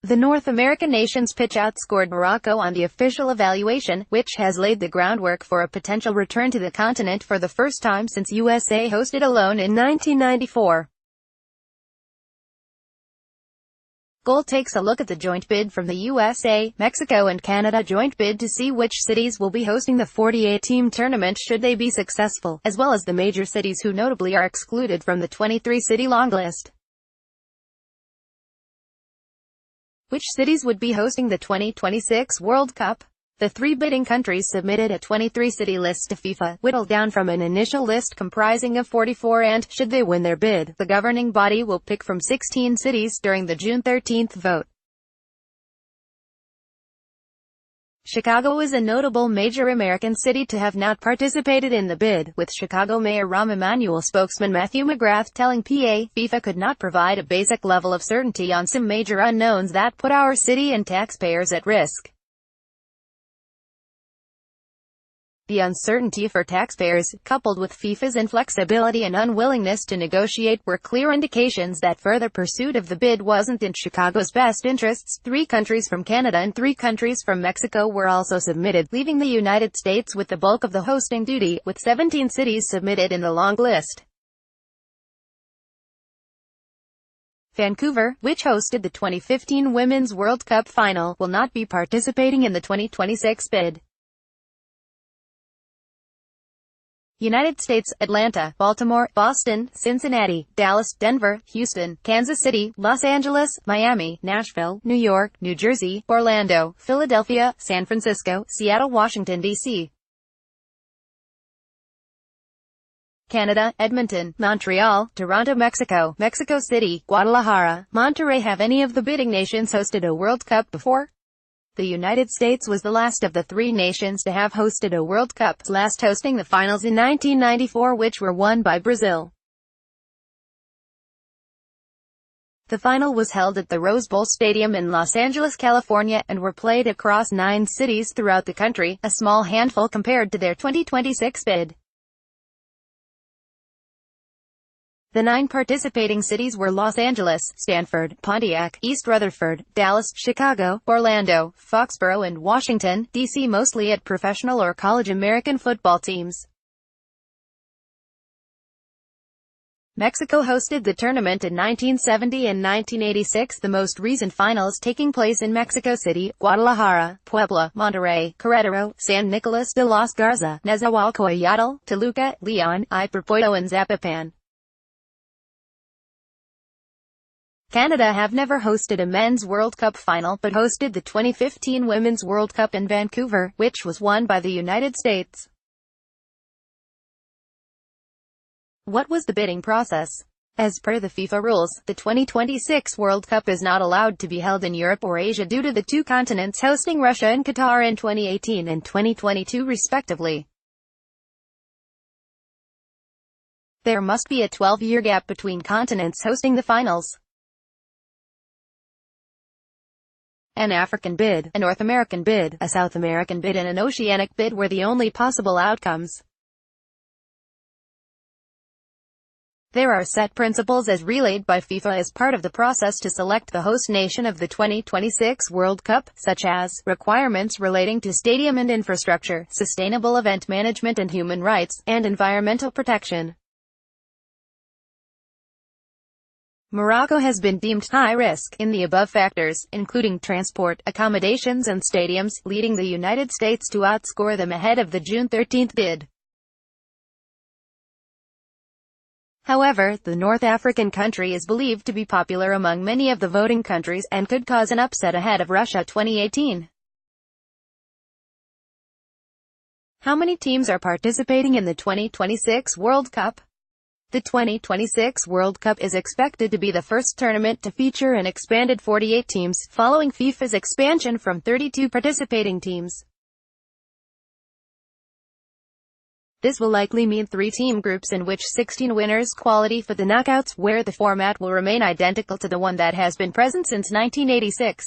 The North American nations pitch outscored Morocco on the official evaluation, which has laid the groundwork for a potential return to the continent for the first time since USA hosted alone in 1994. Goal takes a look at the joint bid from the USA, Mexico and Canada joint bid to see which cities will be hosting the 48-team tournament should they be successful, as well as the major cities who notably are excluded from the 23-city long list. Which cities would be hosting the 2026 World Cup? The three bidding countries submitted a 23-city list to FIFA, whittled down from an initial list comprising of 44 and, should they win their bid, the governing body will pick from 16 cities during the June 13 vote. Chicago is a notable major American city to have not participated in the bid, with Chicago Mayor Rahm Emanuel spokesman Matthew McGrath telling PA, FIFA could not provide a basic level of certainty on some major unknowns that put our city and taxpayers at risk. The uncertainty for taxpayers, coupled with FIFA's inflexibility and unwillingness to negotiate, were clear indications that further pursuit of the bid wasn't in Chicago's best interests. 3 countries from Canada and 3 countries from Mexico were also submitted, leaving the United States with the bulk of the hosting duty, with 17 cities submitted in the long list. Vancouver, which hosted the 2015 Women's World Cup final, will not be participating in the 2026 bid. United States, Atlanta, Baltimore, Boston, Cincinnati, Dallas, Denver, Houston, Kansas City, Los Angeles, Miami, Nashville, New York, New Jersey, Orlando, Philadelphia, San Francisco, Seattle, Washington, D.C. Canada, Edmonton, Montreal, Toronto, Mexico, Mexico City, Guadalajara, Monterrey. Have any of the bidding nations hosted a World Cup before? The United States was the last of the 3 nations to have hosted a World Cup, last hosting the finals in 1994, which were won by Brazil. The final was held at the Rose Bowl Stadium in Los Angeles, California, and were played across 9 cities throughout the country, a small handful compared to their 2026 bid. The 9 participating cities were Los Angeles, Stanford, Pontiac, East Rutherford, Dallas, Chicago, Orlando, Foxborough and Washington, D.C., mostly at professional or college American football teams. Mexico hosted the tournament in 1970 and 1986, the most recent finals taking place in Mexico City, Guadalajara, Puebla, Monterrey, Querétaro, San Nicolas de los Garza, Nezahualcóyotl, Toluca, León, Irapuato and Zapopan. Canada have never hosted a Men's World Cup final, but hosted the 2015 Women's World Cup in Vancouver, which was won by the United States. What was the bidding process? As per the FIFA rules, the 2026 World Cup is not allowed to be held in Europe or Asia due to the 2 continents hosting Russia and Qatar in 2018 and 2022 respectively. There must be a 12-year gap between continents hosting the finals. An African bid, a North American bid, a South American bid and an Oceanic bid were the only possible outcomes. There are set principles as relayed by FIFA as part of the process to select the host nation of the 2026 World Cup, such as requirements relating to stadium and infrastructure, sustainable event management and human rights, and environmental protection. Morocco has been deemed high risk in the above factors, including transport, accommodations and stadiums, leading the United States to outscore them ahead of the June 13 bid. However, the North African country is believed to be popular among many of the voting countries, and could cause an upset ahead of Russia 2018. How many teams are participating in the 2026 World Cup? The 2026 World Cup is expected to be the first tournament to feature an expanded 48 teams, following FIFA's expansion from 32 participating teams. This will likely mean 3 team groups in which 16 winners qualify for the knockouts, where the format will remain identical to the one that has been present since 1986.